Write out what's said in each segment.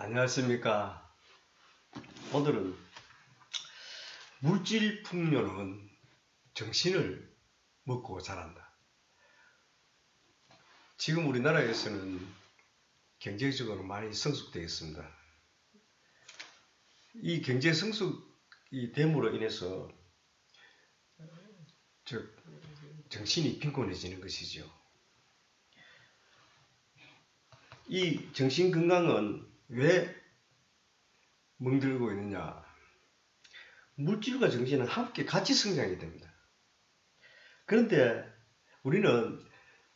안녕하십니까. 오늘은 물질 풍요는 정신을 먹고 자란다. 지금 우리나라에서는 경제적으로 많이 성숙되어 있습니다. 이 경제 성숙이 됨으로 인해서 정신이 빈곤해지는 것이죠. 이 정신 건강은 왜 멍들고 있느냐? 물질과 정신은 함께 같이 성장이 됩니다. 그런데 우리는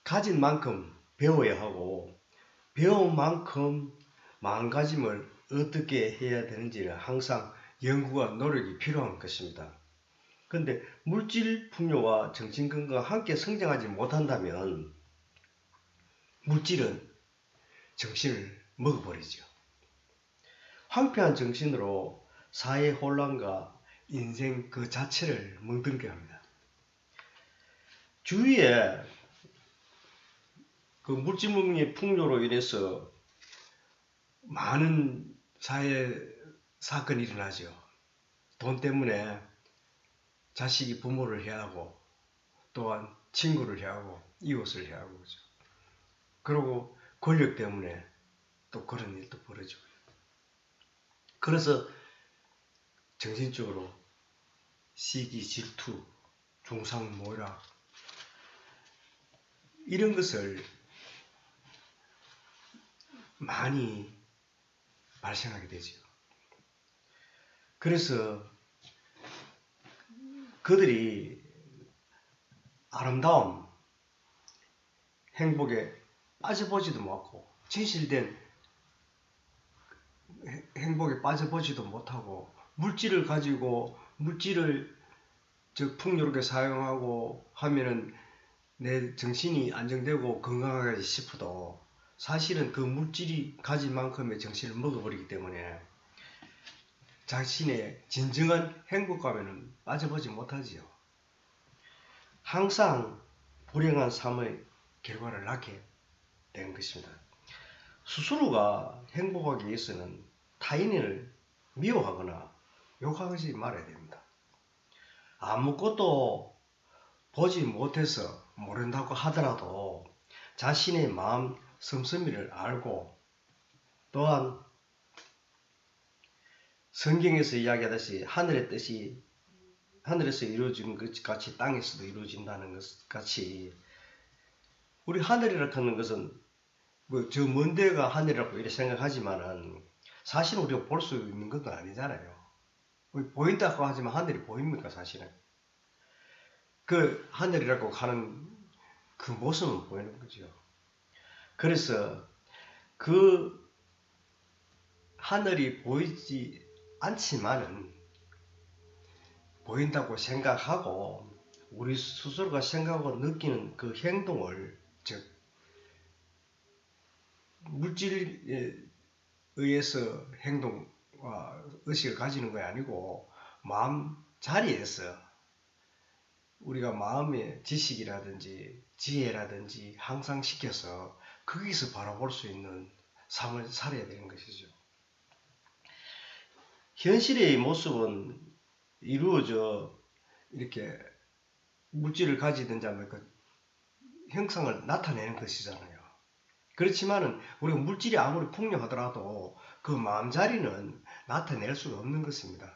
가진 만큼 배워야 하고 배운 만큼 마음가짐을 어떻게 해야 되는지를 항상 연구와 노력이 필요한 것입니다. 그런데 물질 풍요와 정신 건강과 함께 성장하지 못한다면 물질은 정신을 먹어버리죠. 황폐한 정신으로 사회 혼란과 인생 그 자체를 멍들게 합니다. 주위에 그 물질 풍요로 인해서 많은 사회 사건이 일어나죠. 돈 때문에 자식이 부모를 해하고 또한 친구를 해하고 이웃을 해하고 그죠. 그리고 권력 때문에 또 그런 일도 벌어지고요. 그래서 정신적으로 시기, 질투, 중상모략 이런 것을 많이 발생하게 되죠. 그래서 그들이 아름다움, 행복에 빠져보지도 못하고 진실된 행복에 빠져보지도 못하고 물질을 가지고 물질을 풍요롭게 사용하고 하면은 내 정신이 안정되고 건강하게 싶어도 사실은 그 물질이 가진 만큼의 정신을 먹어버리기 때문에 자신의 진정한 행복감에는 빠져보지 못하지요. 항상 불행한 삶의 결과를 낳게 되는 것입니다. 스스로가 행복하기 위해서는 타인을 미워하거나 욕하지 말아야 됩니다. 아무것도 보지 못해서 모른다고 하더라도 자신의 마음 씀씀이를 알고 또한 성경에서 이야기하듯이 하늘의 뜻이 하늘에서 이루어진 것 같이 땅에서도 이루어진다는 것 같이 우리 하늘이라고 하는 것은 뭐 저 먼 데가 하늘이라고 이렇게 생각하지만은 사실 우리가 볼 수 있는 것도 아니잖아요. 보인다고 하지만 하늘이 보입니까 사실은? 그 하늘이라고 하는 그 모습은 보이는 거죠. 그래서 그 하늘이 보이지 않지만은 보인다고 생각하고 우리 스스로가 생각하고 느끼는 그 행동을 즉 물질에 의해서 행동과 의식을 가지는 것이 아니고 마음 자리에서 우리가 마음의 지식이라든지 지혜라든지 향상시켜서 거기서 바라볼 수 있는 삶을 살아야 되는 것이죠. 현실의 모습은 이루어져 이렇게 물질을 가지든지 하면 그 형상을 나타내는 것이잖아요. 그렇지만은 우리가 물질이 아무리 풍요하더라도 그 마음자리는 나타낼 수가 없는 것입니다.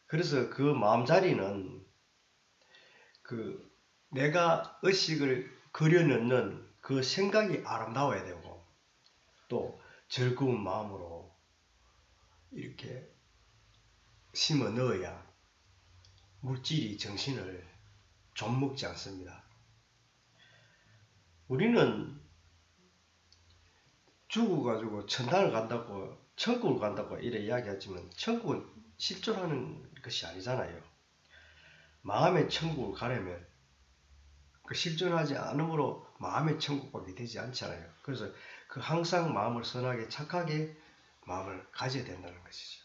그래서 그 마음자리는 그 내가 의식을 그려넣는 그 생각이 아름다워야 되고 또 즐거운 마음으로 이렇게 심어 넣어야 물질이 정신을 좀먹지 않습니다. 우리는 죽어가지고 천당을 간다고 천국을 간다고 이래 이야기하지만 천국은 실존하는 것이 아니잖아요. 마음의 천국을 가려면 그 실존하지 않으므로 마음의 천국밖에 되지 않잖아요. 그래서 그 항상 마음을 선하게 착하게 마음을 가져야 된다는 것이죠.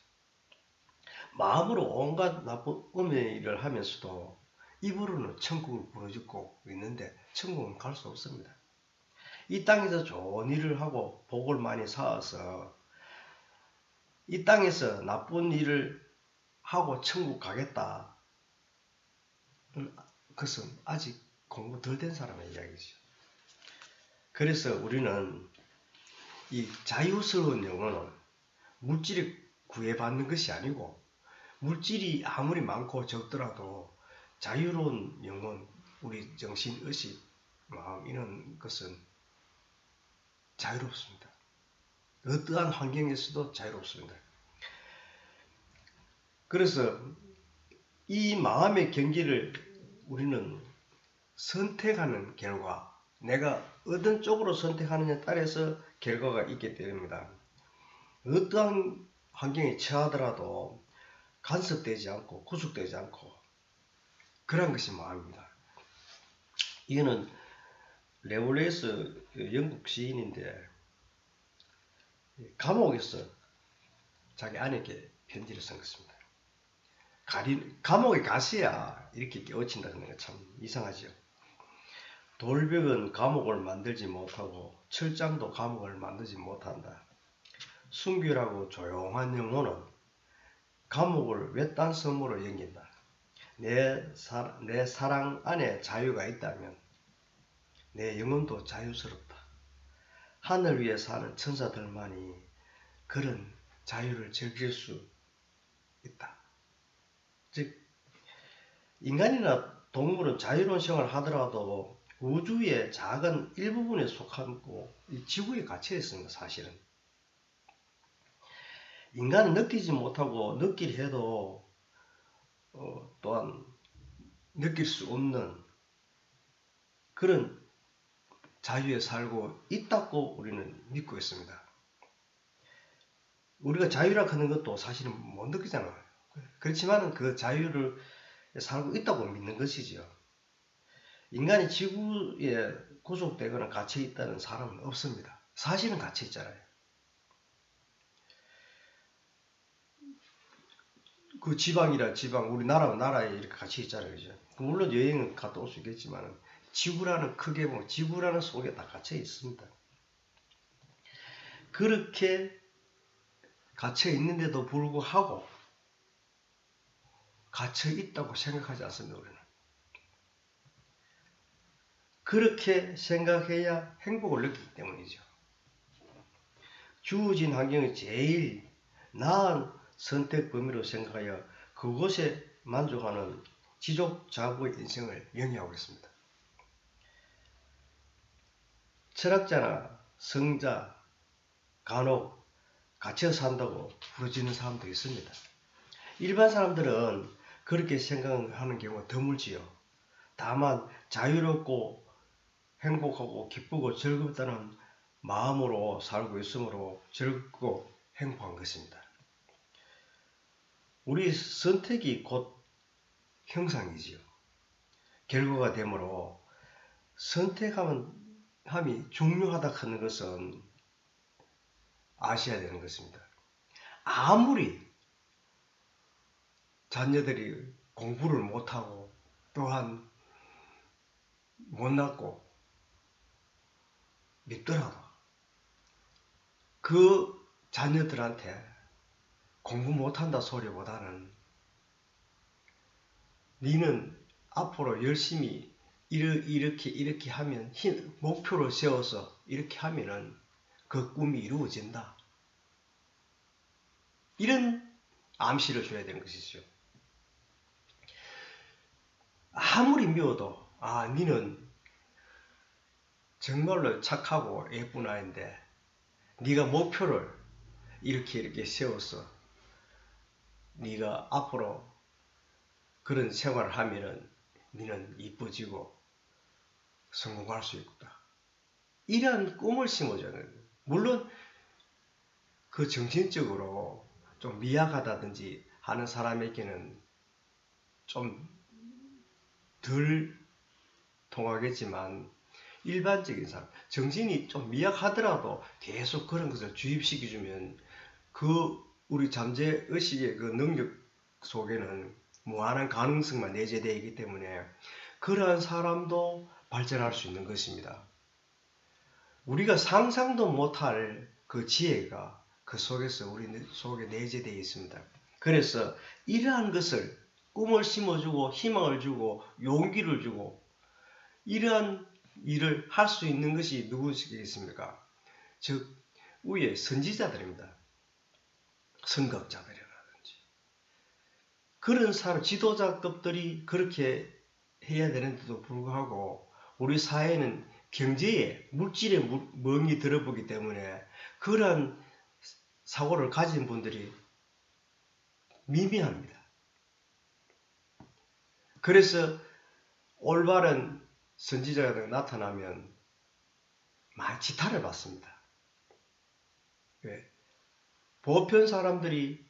마음으로 온갖 나쁜 음해를 하면서도 입으로는 천국을 부르짖고 있는데 천국은 갈 수 없습니다. 이 땅에서 좋은 일을 하고 복을 많이 쌓아서 이 땅에서 나쁜 일을 하고 천국 가겠다. 그것은 아직 공부 덜 된 사람의 이야기죠. 그래서 우리는 이 자유스러운 영혼은 물질이 구애받는 것이 아니고 물질이 아무리 많고 적더라도 자유로운 영혼, 우리 정신, 의식, 마음 이런 것은 자유롭습니다. 어떠한 환경에서도 자유롭습니다. 그래서 이 마음의 경계를 우리는 선택하는 결과, 내가 어떤 쪽으로 선택하느냐에 따라서 결과가 있게 됩니다. 어떠한 환경에 처하더라도 간섭되지 않고 구속되지 않고 그런 것이 마음입니다. 이거는 레올레스 영국 시인인데 감옥에서 자기 아내에게 편지를 쓴 것입니다. 감옥에 가서야 이렇게 깨우친다는 게 참 이상하죠. 돌벽은 감옥을 만들지 못하고 철장도 감옥을 만들지 못한다. 순결하고 조용한 영혼은 감옥을 외딴 섬으로 옮긴다. 내 사랑 안에 자유가 있다면 내 영혼도 자유스럽다. 하늘 위에 사는 천사들만이 그런 자유를 즐길 수 있다. 즉 인간이나 동물은 자유로운 생활을 하더라도 우주의 작은 일부분에 속하고 이 지구에 갇혀 있습니다. 사실은 인간은 느끼지 못하고 느끼려 해도 또한 느낄 수 없는 그런 자유에 살고 있다고 우리는 믿고 있습니다. 우리가 자유라 하는 것도 사실은 못 느끼잖아요. 그렇지만 그 자유를 살고 있다고 믿는 것이죠. 인간이 지구에 구속되거나 갇혀 있다는 사람은 없습니다. 사실은 갇혀 있잖아요. 그 지방이라 지방, 우리 나라에 이렇게 갇혀 있잖아요. 그죠? 물론 여행은 갔다 올 수 있겠지만 지구라는 크게 보면 지구라는 속에 다 갇혀 있습니다. 그렇게 갇혀 있는데도 불구하고 갇혀 있다고 생각하지 않습니다. 우리는. 그렇게 생각해야 행복을 느끼기 때문이죠. 주어진 환경이 제일 나은 선택 범위로 생각하여 그곳에 만족하는 지속자부의 인생을 영위하고 있습니다. 철학자나 성자, 간혹 갇혀 산다고 부르짖는 사람도 있습니다. 일반 사람들은 그렇게 생각하는 경우가 드물지요. 다만 자유롭고 행복하고 기쁘고 즐겁다는 마음으로 살고 있으므로 즐겁고 행복한 것입니다. 우리 선택이 곧 형상이지요. 결과가 되므로 선택함이 중요하다 하는 것은 아셔야 되는 것입니다. 아무리 자녀들이 공부를 못하고 또한 못났고 밉더라도 그 자녀들한테 공부 못한다 소리보다는 니는 앞으로 열심히 이렇게 하면 목표를 세워서 이렇게 하면은 그 꿈이 이루어진다. 이런 암시를 줘야 되는 것이죠. 아무리 미워도 니는 정말로 착하고 예쁜 아이인데 네가 목표를 이렇게 세워서 네가 앞으로 그런 생활을 하면은 너는 이뻐지고 성공할 수 있다. 이런 꿈을 심어줘요. 물론 그 정신적으로 좀 미약하다든지 하는 사람에게는 좀 덜 통하겠지만 일반적인 사람, 정신이 좀 미약하더라도 계속 그런 것을 주입시켜주면 그 우리 잠재의식의 그 능력 속에는 무한한 가능성만 내재되어 있기 때문에 그러한 사람도 발전할 수 있는 것입니다. 우리가 상상도 못할 그 지혜가 그 속에서 우리 속에 내재되어 있습니다. 그래서 이러한 것을 꿈을 심어주고 희망을 주고 용기를 주고 이러한 일을 할 수 있는 것이 누구시겠습니까? 즉 위에 선지자들입니다. 선각자들이라든지 그런 사람 지도자급들이 그렇게 해야 되는데도 불구하고 우리 사회는 경제에 물질에 멍이 들어보기 때문에 그러한 사고를 가진 분들이 미미합니다. 그래서 올바른 선지자가 나타나면 많이 지탄을 받습니다. 왜? 보편 사람들이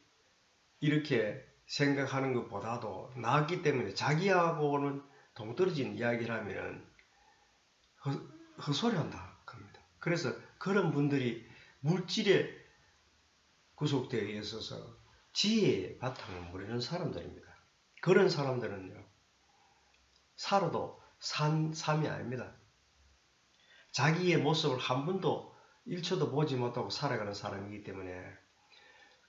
이렇게 생각하는 것보다도 나았기 때문에 자기하고는 동떨어진 이야기를 하면 헛소리한다 합니다. 그래서 그런 분들이 물질에 구속되어 있어서 지혜의 바탕을 모르는 사람들입니다. 그런 사람들은요, 살아도 삶이 아닙니다. 자기의 모습을 한 번도 1초도 보지 못하고 살아가는 사람이기 때문에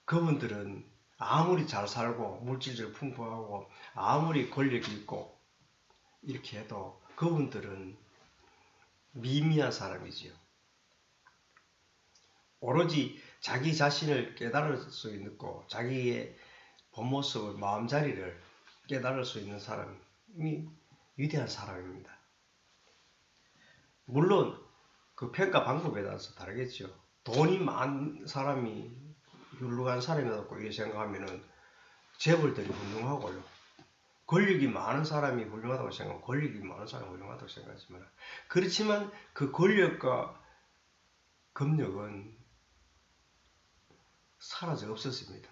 그분들은 아무리 잘 살고 물질적으로 풍부하고 아무리 권력이 있고 이렇게 해도 그분들은 미미한 사람이지요. 오로지 자기 자신을 깨달을 수 있고 자기의 본 모습을 마음자리를 깨달을 수 있는 사람이 위대한 사람입니다. 물론 그 평가 방법에 따라서 다르겠죠. 돈이 많은 사람이 훌륭한 사람이라고 이렇게 생각하면은 재벌들이 훌륭하고요. 권력이 많은 사람이 훌륭하다고 생각하면 권력이 많은 사람이 훌륭하다고 생각하지만 그렇지만 그 권력과 금력은 사라져 없었습니다.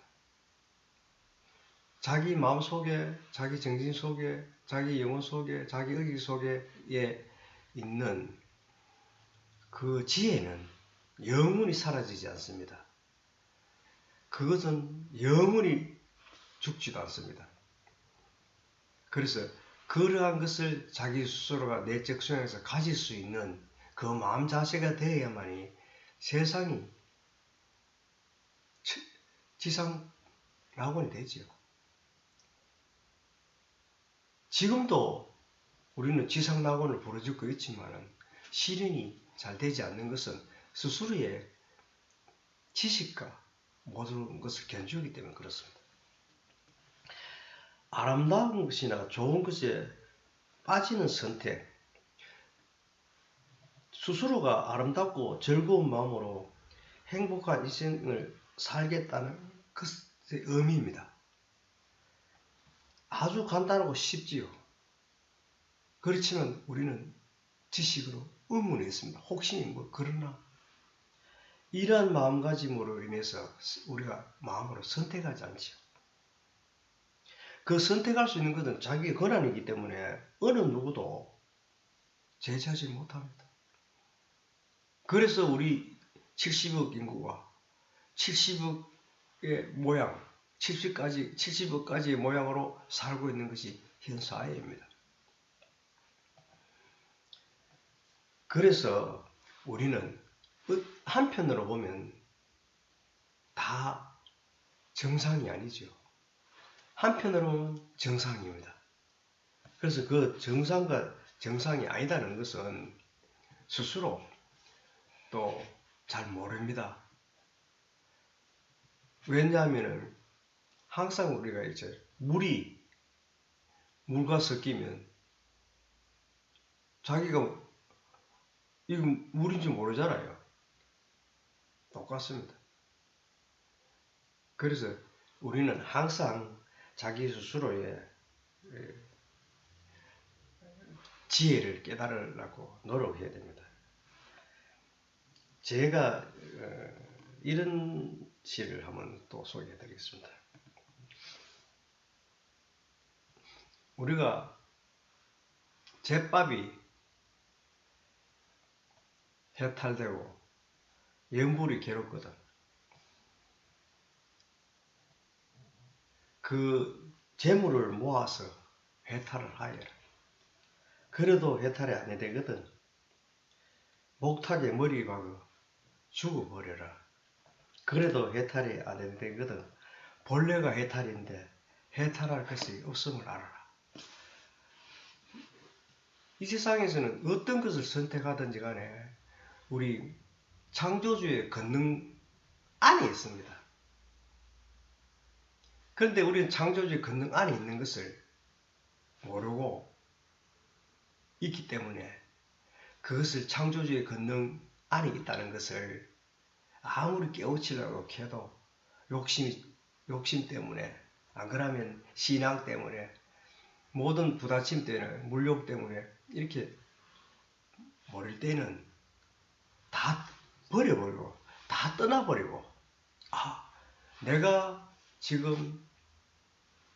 자기 마음 속에, 자기 정신 속에, 자기 영혼 속에, 자기 의식 속에 있는 그 지혜는 영원히 사라지지 않습니다. 그것은 영원히 죽지도 않습니다. 그래서 그러한 것을 자기 스스로가 내적 수양에서 가질 수 있는 그 마음 자세가 되어야만이 세상이 지상 낙원이 되지요. 지금도 우리는 지상 낙원을 부르짖고 있지만 실현이 잘 되지 않는 것은 스스로의 지식과 모든 것을 견주기 때문에 그렇습니다. 아름다운 것이나 좋은 것에 빠지는 선택, 스스로가 아름답고 즐거운 마음으로 행복한 인생을 살겠다는 것의 의미입니다. 아주 간단하고 쉽지요. 그렇지만 우리는 지식으로 의문이 있습니다. 혹시 그러나 이러한 마음가짐으로 인해서 우리가 마음으로 선택하지 않지요. 그 선택할 수 있는 것은 자기의 권한이기 때문에 어느 누구도 제지하지 못합니다. 그래서 우리 70억 인구가 70억의 모양, 70억까지의 모양으로 살고 있는 것이 현 사회입니다. 그래서 우리는 한편으로 보면 다 정상이 아니죠. 한편으로는 정상입니다. 그래서 그 정상과 정상이 아니다는 것은 스스로 또 잘 모릅니다. 왜냐하면 항상 우리가 이제 물과 섞이면 자기가 이건 물인지 모르잖아요. 똑같습니다. 그래서 우리는 항상 자기 스스로의 지혜를 깨달으려고 노력해야 됩니다. 제가 이런 시를 한번 또 소개해 드리겠습니다. 우리가 잿밥이 해탈되고 염불이 괴롭거든. 그 재물을 모아서 해탈을 하여라. 그래도 해탈이 안 되거든. 목탁에 머리 박아 죽어버려라. 그래도 해탈이 안 되거든. 본래가 해탈인데 해탈할 것이 없음을 알아라. 이 세상에서는 어떤 것을 선택하든지 간에 우리 창조주의 권능 안에 있습니다. 그런데 우리는 창조주의 권능 안에 있는 것을 모르고 있기 때문에 그것을 창조주의 권능 안에 있다는 것을 아무리 깨우치려고 해도 욕심 때문에, 안 그러면 신앙 때문에, 모든 부다침 때문에, 물욕 때문에 이렇게 모를 때는 다 버려버리고 다 떠나버리고, 내가 지금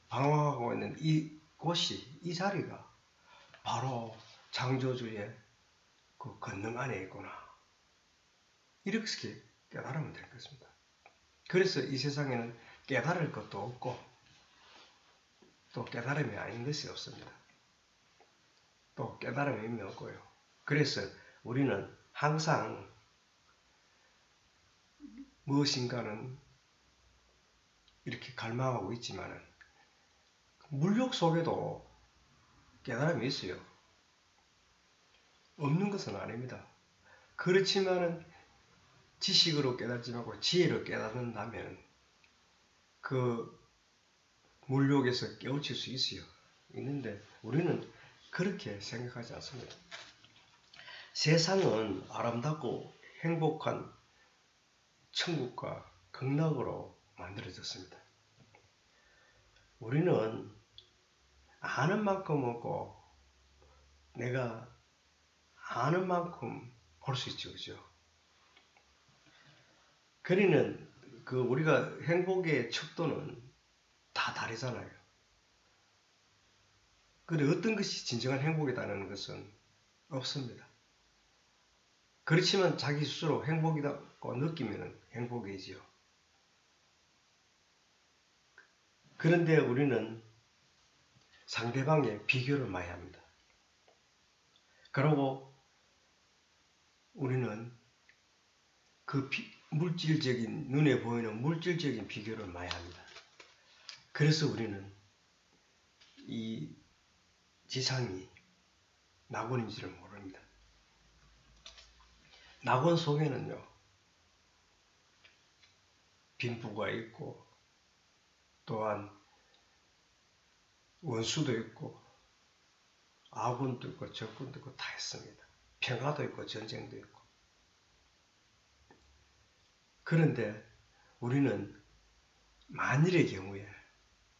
방황하고 있는 이 곳이, 이 자리가 바로 창조주의 그 권능 안에 있구나, 이렇게 깨달으면 될 것입니다. 그래서 이 세상에는 깨달을 것도 없고 또 깨달음이 아닌 것이 없습니다. 또 깨달음이 의미 없고요. 그래서 우리는 항상 무엇인가는 이렇게 갈망하고 있지만은 물욕 속에도 깨달음이 있어요. 없는 것은 아닙니다. 그렇지만은 지식으로 깨닫지 말고 지혜로 깨닫는다면 그 물욕에서 깨우칠 수 있어요. 있는데 우리는 그렇게 생각하지 않습니다. 세상은 아름답고 행복한 천국과 극락으로 만들어졌습니다. 우리는 아는 만큼 얻고 내가 아는 만큼 볼 수 있죠. 그죠? 그러는 우리가 행복의 척도는 다 다르잖아요. 그런데 어떤 것이 진정한 행복이라는 것은 없습니다. 그렇지만 자기 스스로 행복이라고 느끼면 행복이지요. 그런데 우리는 상대방의 비교를 많이 합니다. 그리고 우리는 그 물질적인, 눈에 보이는 물질적인 비교를 많이 합니다. 그래서 우리는 이 지상이 낙원인지를 모릅니다. 낙원 속에는요, 빈부가 있고 또한 원수도 있고 아군도 있고 적군도 있고 다 있습니다. 평화도 있고 전쟁도 있고. 그런데 우리는 만일의 경우에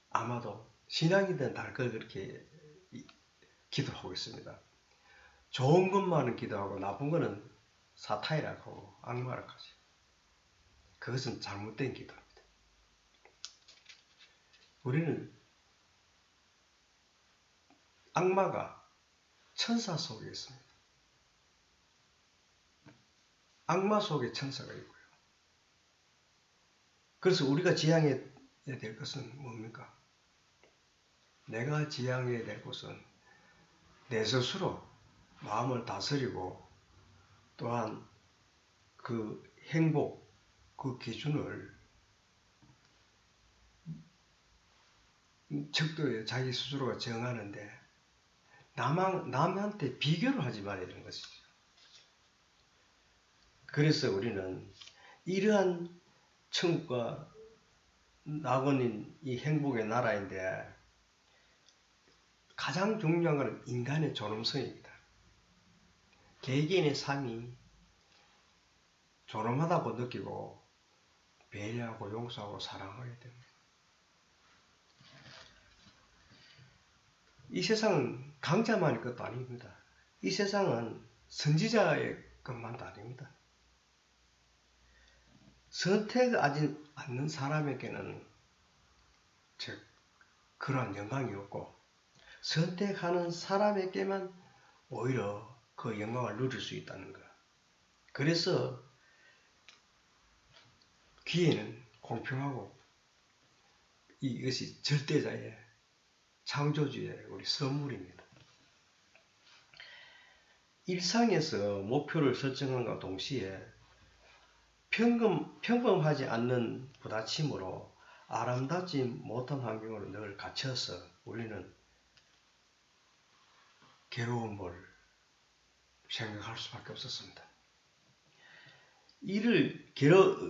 아마도 신앙이든 다를 걸 그렇게 기도하고 있습니다. 좋은 것만은 기도하고 나쁜 거는 사탄이라고 하고 악마라고 하죠. 그것은 잘못된 기도입니다. 우리는 악마가 천사 속에 있습니다. 악마 속에 천사가 있고요. 그래서 우리가 지향해야 될 것은 뭡니까? 내가 지향해야 될 것은 내 스스로 마음을 다스리고 또한 그 행복, 그 기준을 척도에 자기 스스로가 정하는데 남한테 비교를 하지 말아야 되는 것이죠. 그래서 우리는 이러한 천국과 낙원인 이 행복의 나라인데 가장 중요한 것은 인간의 존엄성입니다. 개개인의 삶이 존엄하다고 느끼고 배려하고 용서하고 사랑해야 됩니다. 이 세상은 강자만의 것도 아닙니다. 이 세상은 선지자의 것만도 아닙니다. 선택하지 않는 사람에게는 즉 그러한 영광이 없고 선택하는 사람에게만 오히려 그 영광을 누릴 수 있다는 것. 그래서 기회는 공평하고 이것이 절대자의 창조주의 우리 선물입니다. 일상에서 목표를 설정함과 동시에 평범하지 않는 부딪힘으로 아름답지 못한 환경으로 늘 갇혀서 우리는 괴로움을 생각할 수밖에 없었습니다. 이를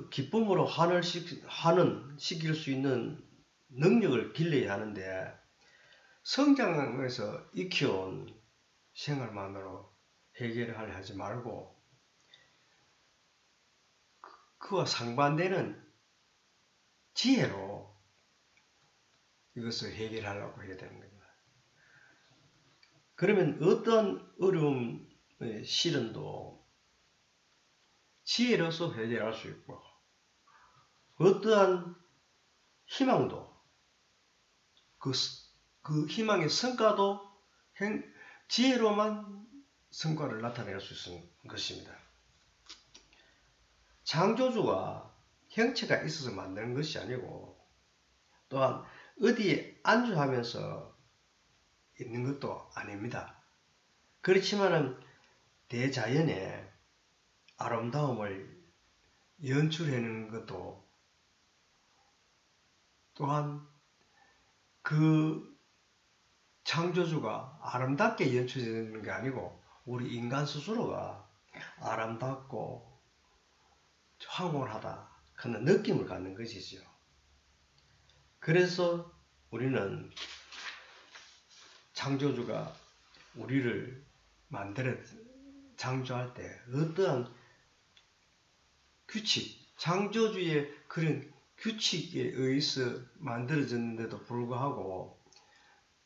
기쁨으로 환원시킬 수 있는 능력을 길러야 하는데 성장에서 익혀온 생활만으로 해결을 하지 말고 그와 상반되는 지혜로 이것을 해결하려고 해야 되는 겁니다. 그러면 어떤 어려움의 시련도 지혜로서 해결할 수 있고 어떠한 희망도 그 희망의 성과도 지혜로만 성과를 나타낼 수 있는 것입니다. 창조주가 형체가 있어서 만드는 것이 아니고 또한 어디에 안주하면서 있는 것도 아닙니다. 그렇지만은 대자연의 아름다움을 연출하는 것도 또한 그 창조주가 아름답게 연출되는 게 아니고 우리 인간 스스로가 아름답고 황홀하다 그런 느낌을 갖는 것이죠. 그래서 우리는 창조주가 우리를 창조할 때 어떠한 창조주의 그런 규칙에 의해서 만들어졌는데도 불구하고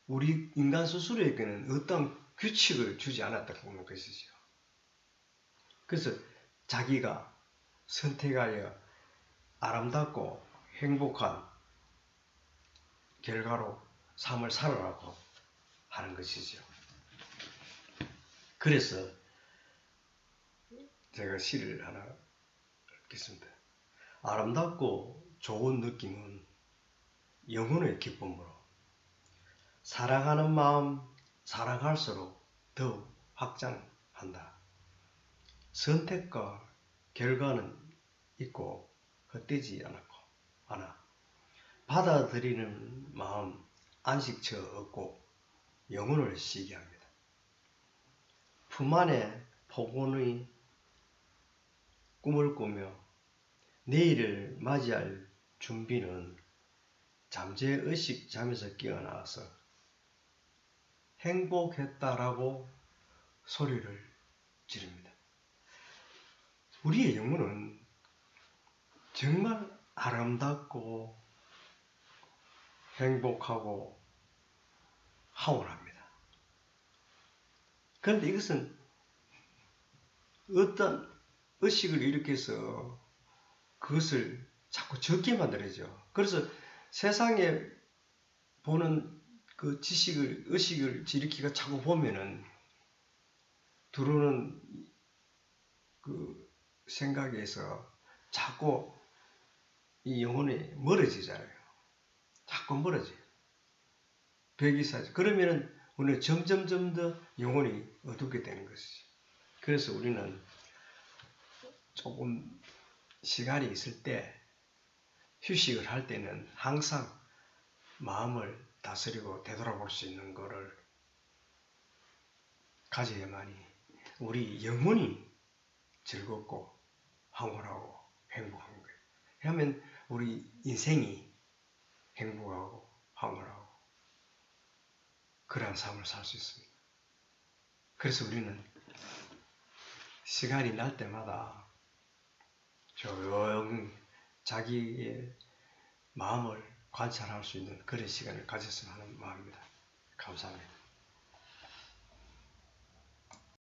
우리 인간 스스로에게는 어떤 규칙을 주지 않았다는 것이죠. 그래서 자기가 선택하여 아름답고 행복한 결과로 삶을 살아라고 하는 것이죠. 그래서 제가 시를 하나 읽겠습니다. 아름답고 좋은 느낌은 영혼의 기쁨으로 사랑하는 마음 사랑할수록 더욱 확장한다. 선택과 결과는 있고 헛되지 않아. 받아들이는 마음 안식처 얻고 영혼을 쉬게 합니다. 품 안에 폭언의 꿈을 꾸며 내일을 맞이할 준비는 잠재의식 잠에서 깨어나서 행복했다라고 소리를 지릅니다. 우리의 영혼은 정말 아름답고 행복하고 황홀합니다. 그런데 이것은 어떤 의식을 일으켜서 그것을 자꾸 적게 만들어죠. 그래서 세상에 보는 그 의식을 일으키가 자꾸 보면은 들어오는 그 생각에서 자꾸 이 영혼이 멀어지잖아요. 자꾸 멀어져요. 배기사죠. 그러면은 우리는 점점 더 영혼이 어둡게 되는 것이죠. 그래서 우리는 조금 시간이 있을 때 휴식을 할 때는 항상 마음을 다스리고 되돌아볼 수 있는 것을 가져야만이 우리 영혼이 즐겁고 황홀하고 행복한 거예요. 그러면 우리 인생이 행복하고 황홀하고 그러한 삶을 살 수 있습니다. 그래서 우리는 시간이 날 때마다 조용히 자기의 마음을 관찰할 수 있는 그런 시간을 가졌으면 하는 마음입니다. 감사합니다.